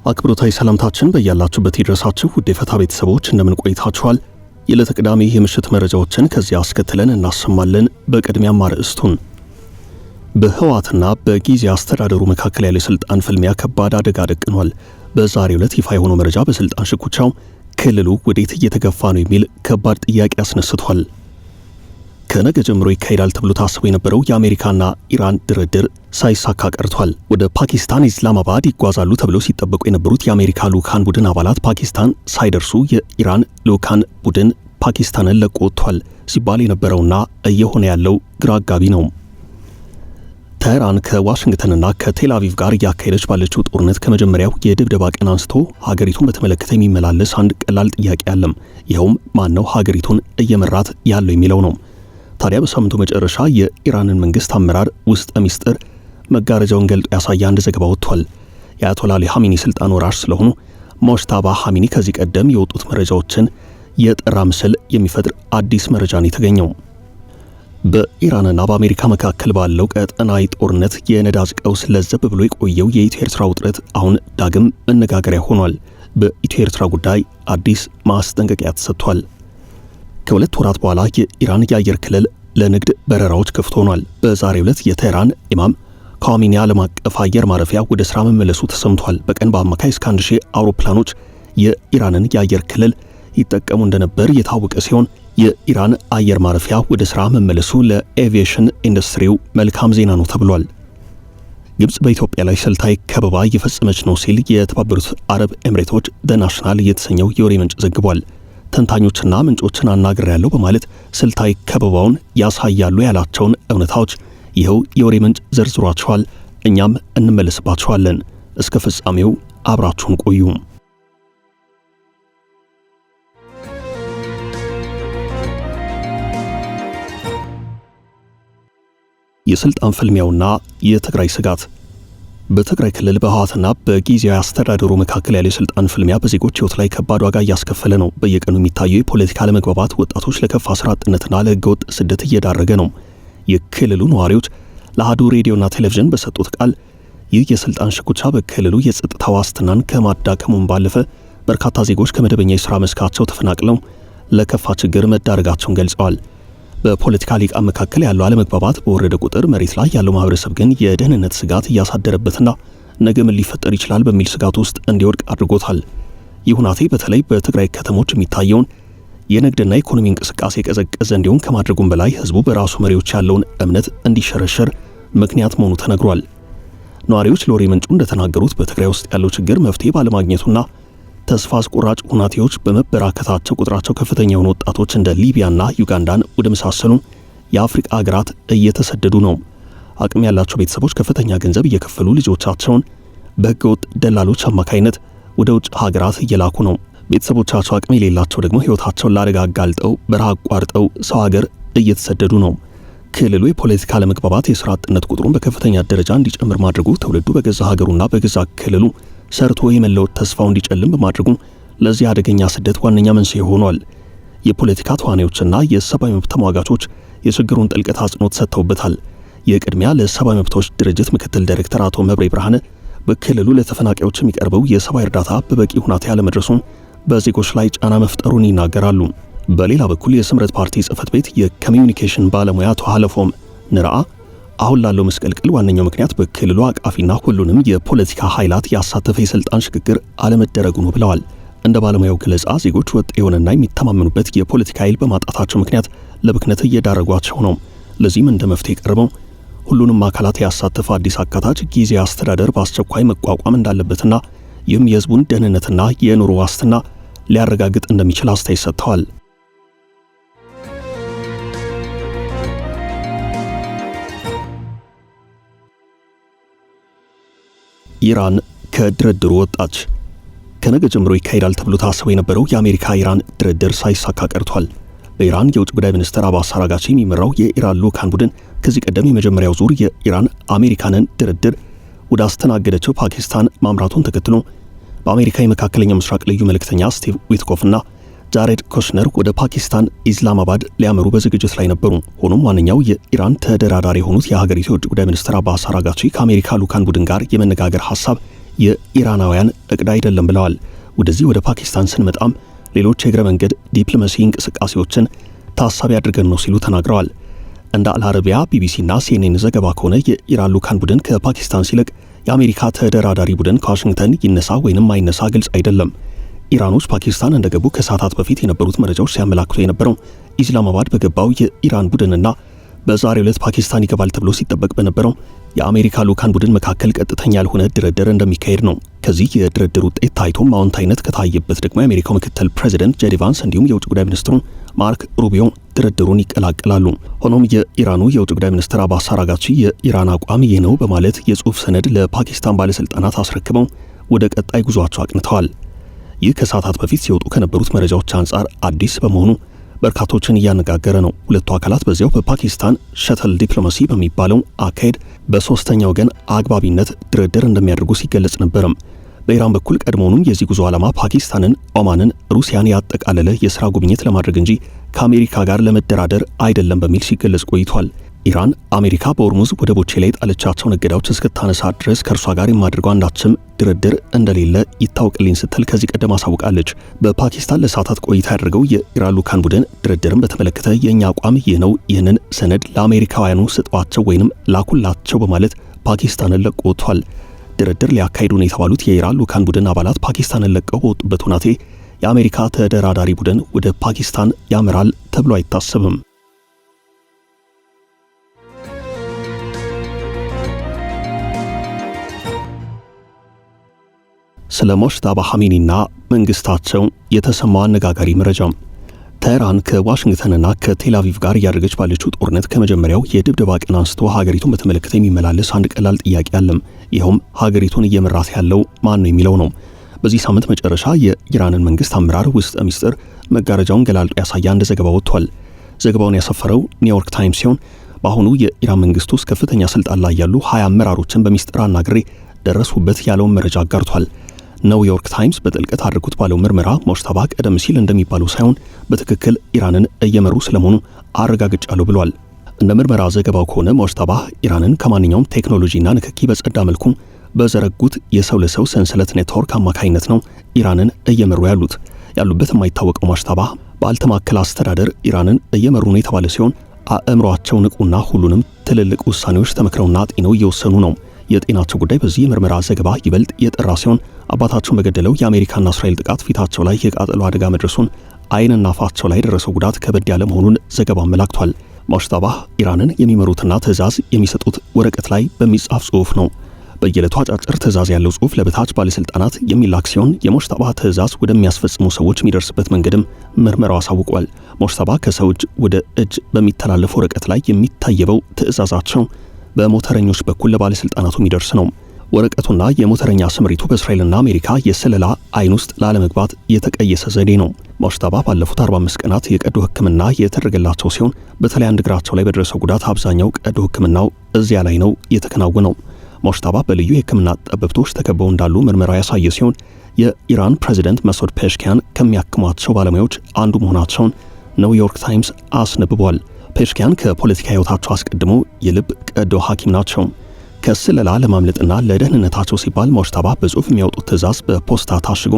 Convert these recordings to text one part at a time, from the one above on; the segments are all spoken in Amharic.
አክብሮታዊ ሰላምታችን በያላችሁበት ይድረሳችሁ ውድ የፈታ ቤተሰቦች እንደምን ቆይታችኋል? የዕለተ ቅዳሜ የምሽት መረጃዎችን ከዚህ አስከትለን እናሰማለን። በቅድሚያም አርዕስቱን በህወሓትና በጊዜያዊ አስተዳደሩ መካከል ያለ ስልጣን ፍልሚያ ከባድ አደጋ ደቅኗል። በዛሬው ዕለት ይፋ የሆነው መረጃ በስልጣን ሽኩቻው ክልሉ ወዴት እየተገፋ ነው የሚል ከባድ ጥያቄ አስነስቷል። ከነገ ጀምሮ ይካሄዳል ተብሎ ታስቦ የነበረው የአሜሪካና ኢራን ድርድር ሳይሳካ ቀርቷል። ወደ ፓኪስታን ኢስላማባድ ይጓዛሉ ተብለው ሲጠበቁ የነበሩት የአሜሪካ ልኡካን ቡድን አባላት ፓኪስታን ሳይደርሱ የኢራን ልኡካን ቡድን ፓኪስታንን ለቆ ወጥቷል ሲባል የነበረውና እየሆነ ያለው ግራ አጋቢ ነው። ቴህራን ከዋሽንግተንና ከቴል አቪቭ ጋር እያካሄደች ባለችው ጦርነት ከመጀመሪያው የድብደባ ቀን አንስቶ ሀገሪቱን በተመለከተ የሚመላለስ አንድ ቀላል ጥያቄ አለም። ይኸውም ማነው ሀገሪቱን እየመራት ያለው የሚለው ነው። ታዲያ በሳምንቱ መጨረሻ የኢራንን መንግስት አመራር ውስጥ ሚስጥር መጋረጃውን ገልጦ ያሳየ አንድ ዘገባ ወጥቷል። የአያቶላ አሊ ኻሜኒ ስልጣን ወራሽ ስለሆኑ ሞጅታባ ኻሜኒ ከዚህ ቀደም የወጡት መረጃዎችን የጠራ ምስል የሚፈጥር አዲስ መረጃ ነው የተገኘው። በኢራንና በአሜሪካ መካከል ባለው ቀጠናዊ ጦርነት የነዳጅ ቀውስ ለዘብ ብሎ የቆየው የኢትዮ ኤርትራ ውጥረት አሁን ዳግም መነጋገሪያ ሆኗል። በኢትዮ ኤርትራ ጉዳይ አዲስ ማስጠንቀቂያ ተሰጥቷል። ከሁለት ወራት በኋላ የኢራን የአየር ክልል ለንግድ በረራዎች ክፍት ሆኗል። በዛሬው ዕለት የቴህራን ኢማም ኻሜኒ ዓለም አቀፍ አየር ማረፊያ ወደ ስራ መመለሱ ተሰምቷል። በቀን በአማካይ እስከ 1000 አውሮፕላኖች የኢራንን የአየር ክልል ይጠቀሙ እንደነበር የታወቀ ሲሆን የኢራን አየር ማረፊያ ወደ ስራ መመለሱ ለኤቪዬሽን ኢንዱስትሪው መልካም ዜና ነው ተብሏል። ግብጽ በኢትዮጵያ ላይ ስልታዊ ከበባ እየፈጸመች ነው ሲል የተባበሩት አረብ ኤምሬቶች ናሽናል የተሰኘው የወሬ ምንጭ ዘግቧል። ተንታኞችና ምንጮችን አናግሬያለሁ በማለት ስልታዊ ከበባውን ያሳያሉ ያላቸውን እውነታዎች ይኸው የወሬ ምንጭ ዘርዝሯቸዋል። እኛም እንመለስባቸዋለን። እስከ ፍጻሜው አብራችሁን ቆዩ። የስልጣን ፍልሚያውና የትግራይ ስጋት። በትግራይ ክልል በህወሓትና በጊዜያዊ አስተዳደሩ መካከል ያለ ስልጣን ፍልሚያ በዜጎች ህይወት ላይ ከባድ ዋጋ እያስከፈለ ነው። በየቀኑ የሚታየው የፖለቲካ አለመግባባት ወጣቶች ለከፋ ስራ አጥነትና ለህገወጥ ስደት እየዳረገ ነው። የክልሉ ነዋሪዎች ለአሐዱ ሬዲዮና ቴሌቪዥን በሰጡት ቃል ይህ የስልጣን ሽኩቻ በክልሉ የጸጥታ ዋስትናን ከማዳከሙም ባለፈ በርካታ ዜጎች ከመደበኛ የሥራ መስካቸው ተፈናቅለው ለከፋ ችግር መዳረጋቸውን ገልጸዋል። በፖለቲካ ሊቃን መካከል ያለው አለመግባባት በወረደ ቁጥር መሬት ላይ ያለው ማህበረሰብ ግን የደህንነት ስጋት እያሳደረበትና ነገ ምን ሊፈጠር ይችላል በሚል ስጋት ውስጥ እንዲወድቅ አድርጎታል። ይህ ሁናቴ በተለይ በትግራይ ከተሞች የሚታየውን የንግድና ኢኮኖሚ እንቅስቃሴ ቀዘቀዘ እንዲሆን ከማድረጉም በላይ ህዝቡ በራሱ መሪዎች ያለውን እምነት እንዲሸረሸር ምክንያት መሆኑ ተነግሯል። ነዋሪዎች ለወሬ ምንጩ እንደተናገሩት በትግራይ ውስጥ ያለው ችግር መፍትሄ ባለማግኘቱና ተስፋ አስቆራጭ ሁናቴዎች በመበራከታቸው ቁጥራቸው ከፍተኛ የሆኑ ወጣቶች እንደ ሊቢያና ዩጋንዳን ወደ መሳሰሉ የአፍሪካ ሀገራት እየተሰደዱ ነው። አቅም ያላቸው ቤተሰቦች ከፍተኛ ገንዘብ እየከፈሉ ልጆቻቸውን በህገወጥ ደላሎች አማካይነት ወደ ውጭ ሀገራት እየላኩ ነው። ቤተሰቦቻቸው አቅም የሌላቸው ደግሞ ህይወታቸውን ለአደጋ አጋልጠው በረሃ አቋርጠው ሰው ሀገር እየተሰደዱ ነው። ክልሉ የፖለቲካ አለመግባባት የሥራ አጥነት ቁጥሩን በከፍተኛ ደረጃ እንዲጨምር ማድረጉ ትውልዱ በገዛ ሀገሩና በገዛ ክልሉ ሰርቶ የመለወጥ ተስፋው እንዲጨልም በማድረጉ ለዚህ አደገኛ ስደት ዋነኛ መንስኤ ሆኗል። የፖለቲካ ተዋናዮችና የሰብአዊ መብት ተሟጋቾች የችግሩን ጥልቀት አጽንኦት ሰጥተውበታል። የቅድሚያ ለሰብአዊ መብቶች ድርጅት ምክትል ዳይሬክተር አቶ መብሬ ብርሃነ በክልሉ ለተፈናቃዮች የሚቀርበው የሰብአዊ እርዳታ በበቂ ሁኔታ ያለመድረሱን በዜጎች ላይ ጫና መፍጠሩን ይናገራሉ። በሌላ በኩል የስምረት ፓርቲ ጽህፈት ቤት የኮሚዩኒኬሽን ባለሙያ አቶ ሀለፎም ንርአ አሁን ላለው መስቀልቅል ዋነኛው ምክንያት በክልሉ አቃፊና ሁሉንም የፖለቲካ ኃይላት ያሳተፈ የስልጣን ሽግግር አለመደረጉ ነው ብለዋል። እንደ ባለሙያው ገለጻ ዜጎች ወጥ የሆነና የሚተማመኑበት የፖለቲካ ኃይል በማጣታቸው ምክንያት ለብክነት እየዳረጓቸው ነው። ለዚህም እንደ መፍትሄ ቀርበው ሁሉንም አካላት ያሳተፈ አዲስ አካታች ጊዜያዊ አስተዳደር በአስቸኳይ መቋቋም እንዳለበትና ይህም የህዝቡን ደህንነትና የኑሮ ዋስትና ሊያረጋግጥ እንደሚችል አስተያየት ሰጥተዋል። ኢራን ከድርድሩ ወጣች። ከነገ ጀምሮ ይካሄዳል ተብሎ ታስቦ የነበረው የአሜሪካ ኢራን ድርድር ሳይሳካ ቀርቷል። በኢራን የውጭ ጉዳይ ሚኒስትር አባስ አራጋቺ የሚመራው የኢራን ልኡካን ቡድን ከዚህ ቀደም የመጀመሪያው ዙር የኢራን አሜሪካንን ድርድር ወደ አስተናገደችው ፓኪስታን ማምራቱን ተከትሎ በአሜሪካ የመካከለኛው ምስራቅ ልዩ መልእክተኛ ስቲቭ ዊትኮፍና ጃሬድ ኩሽነር ወደ ፓኪስታን ኢስላማባድ ሊያመሩ በዝግጅት ላይ ነበሩ። ሆኖም ዋነኛው የኢራን ተደራዳሪ የሆኑት የሀገሪቱ የውጭ ጉዳይ ሚኒስትር አባስ አራጋቺ ከአሜሪካ ልዑካን ቡድን ጋር የመነጋገር ሐሳብ የኢራናውያን እቅድ አይደለም ብለዋል። ወደዚህ ወደ ፓኪስታን ስንመጣም ሌሎች የእግረ መንገድ ዲፕሎማሲ እንቅስቃሴዎችን ታሳቢ አድርገን ነው ሲሉ ተናግረዋል። እንደ አልአረቢያ፣ ቢቢሲና ሲኤንኤን ዘገባ ከሆነ የኢራን ልዑካን ቡድን ከፓኪስታን ሲለቅ የአሜሪካ ተደራዳሪ ቡድን ከዋሽንግተን ይነሳ ወይንም አይነሳ ግልጽ አይደለም። ኢራኖች ፓኪስታን እንደገቡ ከሰዓታት በፊት የነበሩት መረጃዎች ሲያመላክቱ የነበረው ኢስላማባድ በገባው የኢራን ቡድንና በዛሬው ዕለት ፓኪስታን ይገባል ተብሎ ሲጠበቅ በነበረው የአሜሪካ ልዑካን ቡድን መካከል ቀጥተኛ ያልሆነ ድርድር እንደሚካሄድ ነው። ከዚህ የድርድር ውጤት ታይቶም አዎንታዊነት ከታየበት ደግሞ የአሜሪካው ምክትል ፕሬዚደንት ጄዲ ቫንስ እንዲሁም የውጭ ጉዳይ ሚኒስትሩ ማርክ ሩቢዮ ድርድሩን ይቀላቀላሉ። ሆኖም የኢራኑ የውጭ ጉዳይ ሚኒስትር አባስ አራጋቺ የኢራን አቋም ይህ ነው በማለት የጽሑፍ ሰነድ ለፓኪስታን ባለስልጣናት አስረክበው ወደ ቀጣይ ጉዟቸው አቅንተዋል። ይህ ከሰዓታት በፊት ሲወጡ ከነበሩት መረጃዎች አንጻር አዲስ በመሆኑ በርካቶችን እያነጋገረ ነው። ሁለቱ አካላት በዚያው በፓኪስታን ሸተል ዲፕሎማሲ በሚባለው አካሄድ በሶስተኛ ወገን አግባቢነት ድርድር እንደሚያደርጉ ሲገለጽ ነበርም። በኢራን በኩል ቀድሞውንም የዚህ ጉዞ ዓላማ ፓኪስታንን፣ ኦማንን፣ ሩሲያን ያጠቃለለ የሥራ ጉብኝት ለማድረግ እንጂ ከአሜሪካ ጋር ለመደራደር አይደለም በሚል ሲገለጽ ቆይቷል። ኢራን አሜሪካ በሆርሙዝ ወደቦቼ ላይ ጣለቻቸውን እገዳዎች እስክታነሳ ድረስ ከእርሷ ጋር የማድረገው አንዳችም ድርድር እንደሌለ ይታወቅልኝ ስትል ከዚህ ቀደም አሳውቃለች። በፓኪስታን ለሰዓታት ቆይታ ያደረገው የኢራን ልዑካን ቡድን ድርድርን በተመለከተ የእኛ አቋም ይህ ነው፣ ይህንን ሰነድ ለአሜሪካውያኑ ስጧቸው ወይንም ላኩላቸው በማለት ፓኪስታንን ለቆ ወጥቷል። ድርድር ሊያካሂዱ ነው የተባሉት የኢራን ልዑካን ቡድን አባላት ፓኪስታንን ለቀው በወጡበት ሁናቴ የአሜሪካ ተደራዳሪ ቡድን ወደ ፓኪስታን ያመራል ተብሎ አይታሰብም። ስለ ሙጅተባ ኻሜኒና መንግስታቸው የተሰማው አነጋጋሪ መረጃ። ቴህራን ከዋሽንግተንና ከቴል አቪቭ ጋር እያደረገች ባለችው ጦርነት ከመጀመሪያው የድብደባ ቀን አንስቶ ሀገሪቱን በተመለከተ የሚመላለስ አንድ ቀላል ጥያቄ አለም። ይኸውም ሀገሪቱን እየመራት ያለው ማን ነው የሚለው ነው። በዚህ ሳምንት መጨረሻ የኢራንን መንግስት አመራር ውስጥ ሚስጥር መጋረጃውን ገላልጦ ያሳየ አንድ ዘገባ ወጥቷል። ዘገባውን ያሰፈረው ኒውዮርክ ታይምስ ሲሆን በአሁኑ የኢራን መንግስት ውስጥ ከፍተኛ ስልጣን ላይ ያሉ 20 አመራሮችን በሚስጥር አናግሬ ደረሱበት ያለውን መረጃ አጋርቷል። ኒውዮርክ ታይምስ በጥልቀት አድርጉት ባለው ምርመራ ሙጅተባ ቀደም ሲል እንደሚባለው ሳይሆን በትክክል ኢራንን እየመሩ ስለመሆኑ አረጋግጫለሁ ብሏል። እንደ ምርመራ ዘገባው ከሆነ ሙጅተባ ኢራንን ከማንኛውም ቴክኖሎጂና ንክኪ በጸዳ መልኩ በዘረጉት የሰው ለሰው ሰንሰለት ኔትወርክ አማካኝነት ነው ኢራንን እየመሩ ያሉበት የማይታወቀው ሙጅተባ ባልተማከለ አስተዳደር ኢራንን እየመሩ ነው የተባለ ሲሆን አእምሯቸው ንቁና ሁሉንም ትልልቅ ውሳኔዎች ተመክረውና ጤነው እየወሰኑ ነው። የጤናቸው ጉዳይ በዚህ የምርመራ ዘገባ ይበልጥ የጠራ ሲሆን አባታቸውን በገደለው የአሜሪካና እስራኤል ጥቃት ፊታቸው ላይ የቃጠሎ አደጋ መድረሱን፣ ዓይንና አፋቸው ላይ የደረሰው ጉዳት ከበድ ያለ መሆኑን ዘገባ አመላክቷል። ሙጅተባ ኢራንን የሚመሩትና ትዕዛዝ የሚሰጡት ወረቀት ላይ በሚጻፍ ጽሑፍ ነው። በየዕለቱ አጫጭር ትዕዛዝ ያለው ጽሑፍ ለበታች ባለስልጣናት የሚላክ ሲሆን የሙጅተባ ትዕዛዝ ወደሚያስፈጽሙ ሰዎች የሚደርስበት መንገድም ምርመራው አሳውቋል። ሙጅተባ ከሰው እጅ ወደ እጅ በሚተላለፍ ወረቀት ላይ የሚታየበው ትዕዛዛቸው በሞተረኞች በኩል ለባለስልጣናቱ የሚደርስ ነው። ወረቀቱና የሞተረኛ ስምሪቱ በእስራኤልና አሜሪካ የስለላ አይን ውስጥ ላለመግባት የተቀየሰ ዘዴ ነው። ሙጅተባ ባለፉት 45 ቀናት የቀዶ ሕክምና የተደረገላቸው ሲሆን በተለይ አንድ እግራቸው ላይ በደረሰው ጉዳት አብዛኛው ቀዶ ሕክምናው እዚያ ላይ ነው የተከናወነው። ሙጅተባ በልዩ የሕክምና ጠበብቶች ተከበው እንዳሉ ምርመራው ያሳየ ሲሆን የኢራን ፕሬዚደንት መሱድ ፔሽኪያን ከሚያክሟቸው ባለሙያዎች አንዱ መሆናቸውን ኒውዮርክ ታይምስ አስነብቧል። ፔሽኪያን ከፖለቲካ ህይወታቸው አስቀድሞ የልብ ቀዶ ሐኪም ናቸው። ከስለላ ለማምለጥና ለደህንነታቸው ሲባል ሙጅተባ በጽሑፍ የሚያወጡት ትዕዛዝ በፖስታ ታሽጎ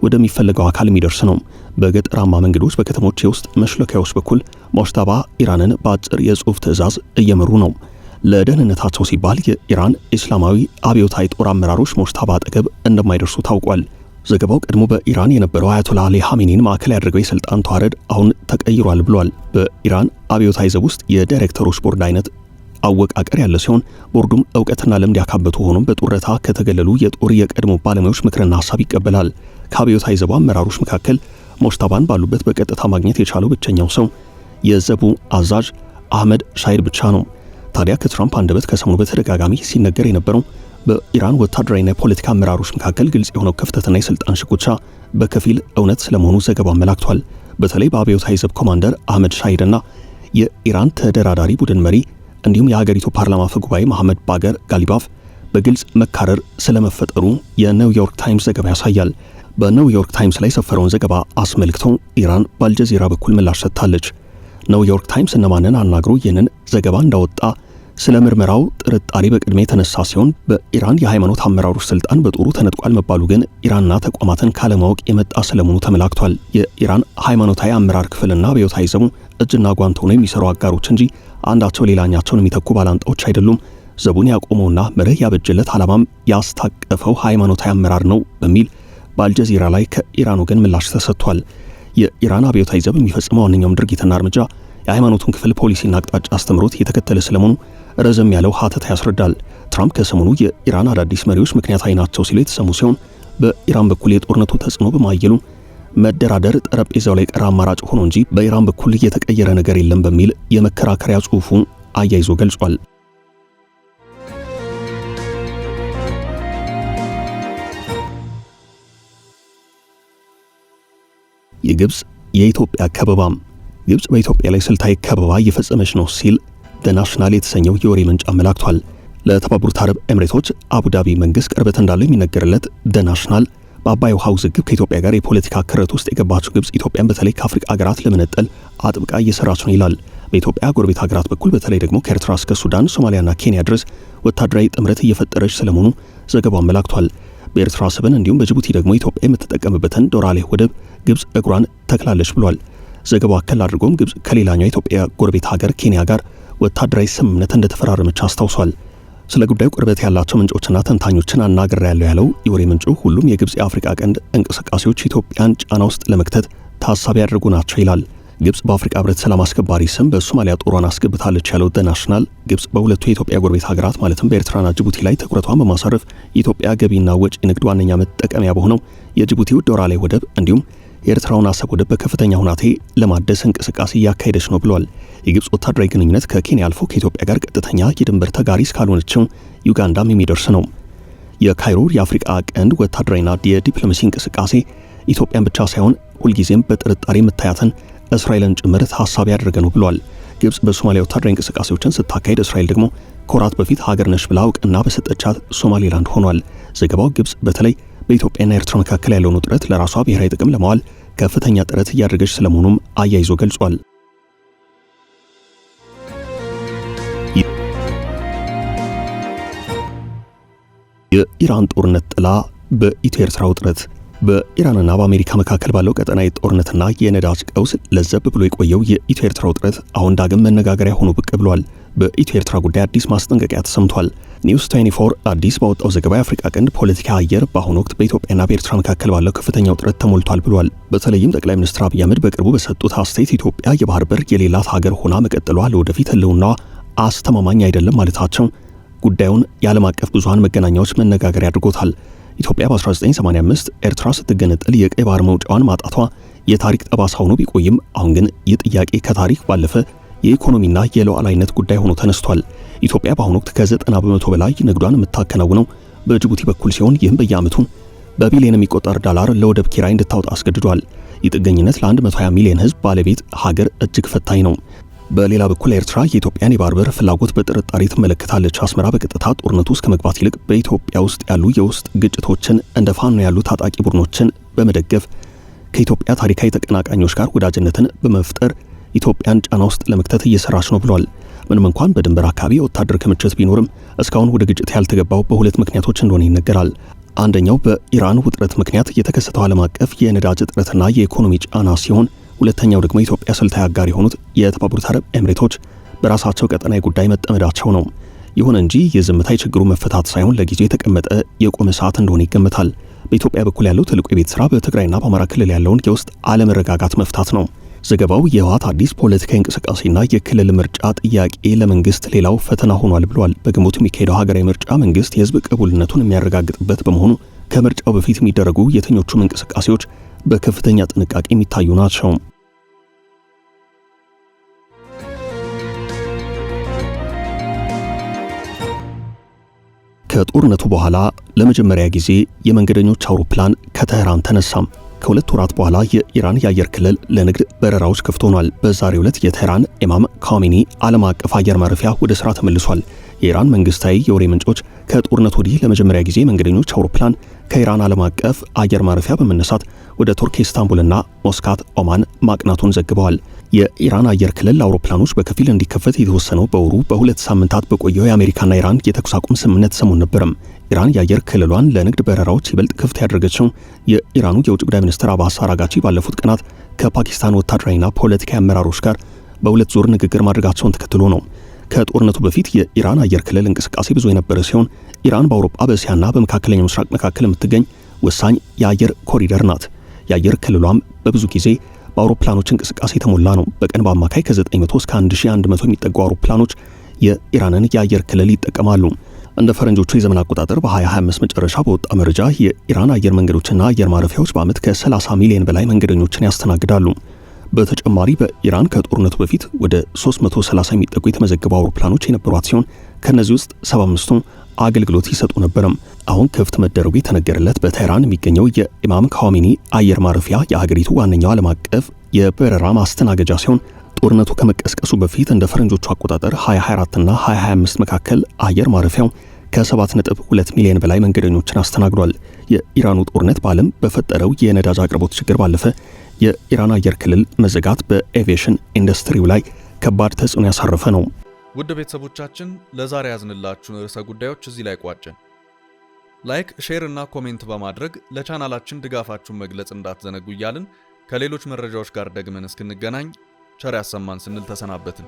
ወደሚፈለገው አካል የሚደርስ ነው። በገጠራማ መንገዶች፣ በከተሞች የውስጥ መሽለኪያዎች በኩል ሙጅተባ ኢራንን በአጭር የጽሑፍ ትዕዛዝ እየመሩ ነው። ለደህንነታቸው ሲባል የኢራን እስላማዊ አብዮታዊ ጦር አመራሮች ሙጅተባ አጠገብ እንደማይደርሱ ታውቋል። ዘገባው ቀድሞ በኢራን የነበረው አያቶላ አሊ ኻሜኒን ማዕከል ያደረገው የስልጣን ተዋረድ አሁን ተቀይሯል ብሏል። በኢራን አብዮታዊ ዘብ ውስጥ የዳይሬክተሮች ቦርድ አይነት አወቃቀር ያለ ሲሆን ቦርዱም እውቀትና ልምድ ያካበቱ ሆኖም በጡረታ ከተገለሉ የጦር የቀድሞ ባለሙያዎች ምክርና ሐሳብ ይቀበላል። ከአብዮታዊ ዘቡ አመራሮች መካከል ሙጅተባን ባሉበት በቀጥታ ማግኘት የቻለው ብቸኛው ሰው የዘቡ አዛዥ አህመድ ሻይድ ብቻ ነው። ታዲያ ከትራምፕ አንደበት ከሰሞኑ በተደጋጋሚ ሲነገር የነበረው በኢራን ወታደራዊና የፖለቲካ አመራሮች መካከል ግልጽ የሆነው ክፍተትና የስልጣን ሽኩቻ በከፊል እውነት ስለመሆኑ ዘገባው አመላክቷል። በተለይ በአብዮታዊ ዘብ ኮማንደር አህመድ ሻይድና የኢራን ተደራዳሪ ቡድን መሪ እንዲሁም የሀገሪቱ ፓርላማ አፈ ጉባኤ መሐመድ ባገር ጋሊባፍ በግልጽ መካረር ስለመፈጠሩ የኒውዮርክ ታይምስ ዘገባ ያሳያል። በኒውዮርክ ታይምስ ላይ የሰፈረውን ዘገባ አስመልክቶ ኢራን በአልጀዚራ በኩል ምላሽ ሰጥታለች። ኒውዮርክ ታይምስ እነማንን አናግሮ ይህንን ዘገባ እንዳወጣ ስለ ምርመራው ጥርጣሬ በቅድሚያ የተነሳ ሲሆን በኢራን የሃይማኖት አመራሮች ስልጣን በጦሩ ተነጥቋል መባሉ ግን ኢራንና ተቋማትን ካለማወቅ የመጣ ስለመሆኑ ተመላክቷል። የኢራን ሃይማኖታዊ አመራር ክፍልና አብዮታዊ ዘቡ እጅና ጓንት ሆነው የሚሰሩ አጋሮች እንጂ አንዳቸው ሌላኛቸውን የሚተኩ ባላንጣዎች አይደሉም። ዘቡን ያቆመውና መርህ ያበጀለት ዓላማም ያስታቀፈው ሃይማኖታዊ አመራር ነው በሚል በአልጀዚራ ላይ ከኢራን ወገን ምላሽ ተሰጥቷል። የኢራን አብዮታዊ ዘብ የሚፈጽመው ዋነኛውም ድርጊትና እርምጃ የሃይማኖቱን ክፍል ፖሊሲና አቅጣጫ አስተምሮት የተከተለ ስለመሆኑ ረዘም ያለው ሀተታ ያስረዳል። ትራምፕ ከሰሞኑ የኢራን አዳዲስ መሪዎች ምክንያታዊ ናቸው ሲሉ የተሰሙ ሲሆን በኢራን በኩል የጦርነቱ ተጽዕኖ በማየሉ መደራደር ጠረጴዛው ላይ ቀረ አማራጭ ሆኖ እንጂ በኢራን በኩል የተቀየረ ነገር የለም በሚል የመከራከሪያ ጽሑፉን አያይዞ ገልጿል። የግብጽ የኢትዮጵያ ከበባም ግብጽ በኢትዮጵያ ላይ ስልታዊ ከበባ እየፈጸመች ነው ሲል ናሽናል የተሰኘው የወሬ ምንጭ አመላክቷል። ለተባበሩት አረብ ኤምሬቶች አቡዳቢ መንግስት ቅርበት እንዳለው የሚነገርለት ናሽናል በአባይ ውሃ ውዝግብ ከኢትዮጵያ ጋር የፖለቲካ ክረት ውስጥ የገባችው ግብጽ ኢትዮጵያን በተለይ ከአፍሪካ ሀገራት ለመነጠል አጥብቃ እየሰራች ነው ይላል። በኢትዮጵያ ጎረቤት ሀገራት በኩል በተለይ ደግሞ ከኤርትራ እስከ ሱዳን፣ ሶማሊያና ኬንያ ድረስ ወታደራዊ ጥምረት እየፈጠረች ስለመሆኑ ዘገባው አመላክቷል። በኤርትራ አሰብን እንዲሁም በጅቡቲ ደግሞ ኢትዮጵያ የምትጠቀምበትን ዶራሌ ወደብ ግብጽ እግሯን ተክላለች ብሏል። ዘገባው አከል አድርጎም ግብጽ ከሌላኛው የኢትዮጵያ ጎረቤት ሀገር ኬንያ ጋር ወታደራዊ ስምምነት እንደተፈራረመች አስታውሷል። ስለ ጉዳዩ ቅርበት ያላቸው ምንጮችና ተንታኞችን አናግሬያለሁ ያለው የወሬ ምንጩ ሁሉም የግብጽ የአፍሪካ ቀንድ እንቅስቃሴዎች ኢትዮጵያን ጫና ውስጥ ለመክተት ታሳቢ ያደርጉ ናቸው ይላል። ግብጽ በአፍሪካ ህብረት ሰላም አስከባሪ ስም በሶማሊያ ጦሯን አስገብታለች ያለው ናሽናል ግብጽ በሁለቱ የኢትዮጵያ ጎረቤት ሀገራት ማለትም በኤርትራና ጅቡቲ ላይ ትኩረቷን በማሳረፍ የኢትዮጵያ ገቢና ወጪ ንግድ ዋነኛ መጠቀሚያ በሆነው የጅቡቲው ዶራሌ ወደብ እንዲሁም የኤርትራውን አሰብ ወደብ በከፍተኛ ሁናቴ ለማደስ እንቅስቃሴ እያካሄደች ነው ብሏል። የግብጽ ወታደራዊ ግንኙነት ከኬንያ አልፎ ከኢትዮጵያ ጋር ቀጥተኛ የድንበር ተጋሪ እስካልሆነችው ዩጋንዳም የሚደርስ ነው። የካይሮ የአፍሪካ ቀንድ ወታደራዊና የዲፕሎማሲ እንቅስቃሴ ኢትዮጵያን ብቻ ሳይሆን ሁልጊዜም በጥርጣሬ የምታያትን እስራኤልን ጭምር ሐሳብ ያደረገ ነው ብሏል። ግብጽ በሶማሊያ ወታደራዊ እንቅስቃሴዎችን ስታካሄድ እስራኤል ደግሞ ከወራት በፊት ሀገር ነሽ ብላ እውቅና በሰጠቻት ሶማሌላንድ ሆኗል። ዘገባው ግብጽ በተለይ በኢትዮጵያና ኤርትራ መካከል ያለውን ውጥረት ለራሷ ብሔራዊ ጥቅም ለማዋል ከፍተኛ ጥረት እያደረገች ስለመሆኑም አያይዞ ገልጿል። የኢራን ጦርነት ጥላ በኢትዮ ኤርትራ ውጥረት በኢራንና በአሜሪካ መካከል ባለው ቀጠናዊ ጦርነትና የነዳጅ ቀውስ ለዘብ ብሎ የቆየው የኢትዮ ኤርትራ ውጥረት አሁን ዳግም መነጋገሪያ ሆኖ ብቅ ብሏል። በኢትዮ ኤርትራ ጉዳይ አዲስ ማስጠንቀቂያ ተሰምቷል። ኒውስ 24 አዲስ ባወጣው ዘገባ የአፍሪካ ቀንድ ፖለቲካ አየር በአሁኑ ወቅት በኢትዮጵያና በኤርትራ መካከል ባለው ከፍተኛ ውጥረት ተሞልቷል ብሏል። በተለይም ጠቅላይ ሚኒስትር አብይ አህመድ በቅርቡ በሰጡት አስተያየት ኢትዮጵያ የባህር በር የሌላት ሀገር ሆና መቀጠሏ ለወደፊት ህልውናዋ አስተማማኝ አይደለም ማለታቸው ጉዳዩን የዓለም አቀፍ ብዙሃን መገናኛዎች መነጋገሪያ አድርጎታል። ኢትዮጵያ በ1985 ኤርትራ ስትገነጠል የቀይ ባህር መውጫዋን ማጣቷ የታሪክ ጠባሳ ሆኖ ቢቆይም አሁን ግን ይህ ጥያቄ ከታሪክ ባለፈ የኢኮኖሚና የሉዓላዊነት ጉዳይ ሆኖ ተነስቷል። ኢትዮጵያ በአሁኑ ወቅት ከ90 በመቶ በላይ ንግዷን የምታከናውነው በጅቡቲ በኩል ሲሆን ይህም በየዓመቱ በቢሊዮን የሚቆጠር ዶላር ለወደብ ኪራይ እንድታወጣ አስገድዷል። የጥገኝነት ለ120 ሚሊዮን ህዝብ ባለቤት ሀገር እጅግ ፈታኝ ነው። በሌላ በኩል ኤርትራ የኢትዮጵያን የባህር በር ፍላጎት በጥርጣሬ ትመለከታለች። አስመራ በቀጥታ ጦርነቱ ውስጥ ከመግባት ይልቅ በኢትዮጵያ ውስጥ ያሉ የውስጥ ግጭቶችን እንደ ፋኖ ያሉ ታጣቂ ቡድኖችን በመደገፍ ከኢትዮጵያ ታሪካዊ ተቀናቃኞች ጋር ወዳጅነትን በመፍጠር ኢትዮጵያን ጫና ውስጥ ለመክተት እየሰራች ነው ብሏል። ምንም እንኳን በድንበር አካባቢ ወታደር ክምችት ቢኖርም እስካሁን ወደ ግጭት ያልተገባው በሁለት ምክንያቶች እንደሆነ ይነገራል። አንደኛው በኢራን ውጥረት ምክንያት የተከሰተው ዓለም አቀፍ የነዳጅ እጥረትና የኢኮኖሚ ጫና ሲሆን ሁለተኛው ደግሞ ኢትዮጵያ ስልታዊ አጋር የሆኑት የተባበሩት አረብ ኤምሬቶች በራሳቸው ቀጠናዊ ጉዳይ መጠመዳቸው ነው። ይሁን እንጂ የዝምታ የችግሩ መፈታት ሳይሆን ለጊዜው የተቀመጠ የቆመ ሰዓት እንደሆነ ይገመታል። በኢትዮጵያ በኩል ያለው ትልቁ የቤት ስራ በትግራይና በአማራ ክልል ያለውን የውስጥ አለመረጋጋት መፍታት ነው። ዘገባው የህወሓት አዲስ ፖለቲካዊ እንቅስቃሴና የክልል ምርጫ ጥያቄ ለመንግስት ሌላው ፈተና ሆኗል ብሏል። በግንቦት የሚካሄደው ሀገራዊ ምርጫ መንግስት የህዝብ ቅቡልነቱን የሚያረጋግጥበት በመሆኑ ከምርጫው በፊት የሚደረጉ የትኞቹም እንቅስቃሴዎች በከፍተኛ ጥንቃቄ የሚታዩ ናቸው። ከጦርነቱ በኋላ ለመጀመሪያ ጊዜ የመንገደኞች አውሮፕላን ከተህራን ተነሳም። ከሁለት ወራት በኋላ የኢራን የአየር ክልል ለንግድ በረራዎች ክፍት ሆኗል። በዛሬው ዕለት የቴህራን ኢማም ካሚኒ ዓለም አቀፍ አየር ማረፊያ ወደ ስራ ተመልሷል። የኢራን መንግስታዊ የወሬ ምንጮች ከጦርነት ወዲህ ለመጀመሪያ ጊዜ መንገደኞች አውሮፕላን ከኢራን ዓለም አቀፍ አየር ማረፊያ በመነሳት ወደ ቱርክ ኢስታንቡልና ሞስካት ኦማን ማቅናቱን ዘግበዋል። የኢራን አየር ክልል አውሮፕላኖች በከፊል እንዲከፈት የተወሰነው በወሩ በሁለት ሳምንታት በቆየው የአሜሪካና ኢራን የተኩስ አቁም ስምምነት ሰሞን ነበርም። ኢራን የአየር ክልሏን ለንግድ በረራዎች ይበልጥ ክፍት ያደረገችው የኢራኑ የውጭ ጉዳይ ሚኒስትር አባስ አራጋቺ ባለፉት ቀናት ከፓኪስታን ወታደራዊና ፖለቲካዊ አመራሮች ጋር በሁለት ዙር ንግግር ማድረጋቸውን ተከትሎ ነው። ከጦርነቱ በፊት የኢራን አየር ክልል እንቅስቃሴ ብዙ የነበረ ሲሆን ኢራን በአውሮፓ በእስያና በመካከለኛው ምስራቅ መካከል የምትገኝ ወሳኝ የአየር ኮሪደር ናት። የአየር ክልሏም በብዙ ጊዜ በአውሮፕላኖች እንቅስቃሴ የተሞላ ነው። በቀን በአማካይ ከ900 እስከ 1100 የሚጠጉ አውሮፕላኖች የኢራንን የአየር ክልል ይጠቀማሉ። እንደ ፈረንጆቹ የዘመን አቆጣጠር በ2025 መጨረሻ በወጣ መረጃ የኢራን አየር መንገዶችና አየር ማረፊያዎች በዓመት ከ30 ሚሊዮን በላይ መንገደኞችን ያስተናግዳሉ። በተጨማሪ በኢራን ከጦርነቱ በፊት ወደ 330 የሚጠጉ የተመዘገቡ አውሮፕላኖች የነበሯት ሲሆን ከነዚህ ውስጥ 75ቱ አገልግሎት ይሰጡ ነበርም። አሁን ክፍት መደረጉ የተነገረለት በቴህራን የሚገኘው የኢማም ካሚኒ አየር ማረፊያ የሀገሪቱ ዋነኛው ዓለም አቀፍ የበረራ ማስተናገጃ ሲሆን ጦርነቱ ከመቀስቀሱ በፊት እንደ ፈረንጆቹ አቆጣጠር 2024 እና 2025 መካከል አየር ማረፊያው ከ7.2 ሚሊዮን በላይ መንገደኞችን አስተናግዷል። የኢራኑ ጦርነት በዓለም በፈጠረው የነዳጅ አቅርቦት ችግር ባለፈ የኢራን አየር ክልል መዘጋት በኤቪዬሽን ኢንዱስትሪው ላይ ከባድ ተጽዕኖ ያሳረፈ ነው። ውድ ቤተሰቦቻችን ለዛሬ ያዝንላችሁን ርዕሰ ጉዳዮች እዚህ ላይ ቋጨን። ላይክ፣ ሼር እና ኮሜንት በማድረግ ለቻናላችን ድጋፋችሁን መግለጽ እንዳትዘነጉ እያልን ከሌሎች መረጃዎች ጋር ደግመን እስክንገናኝ ቸር ያሰማን ስንል ተሰናበትን።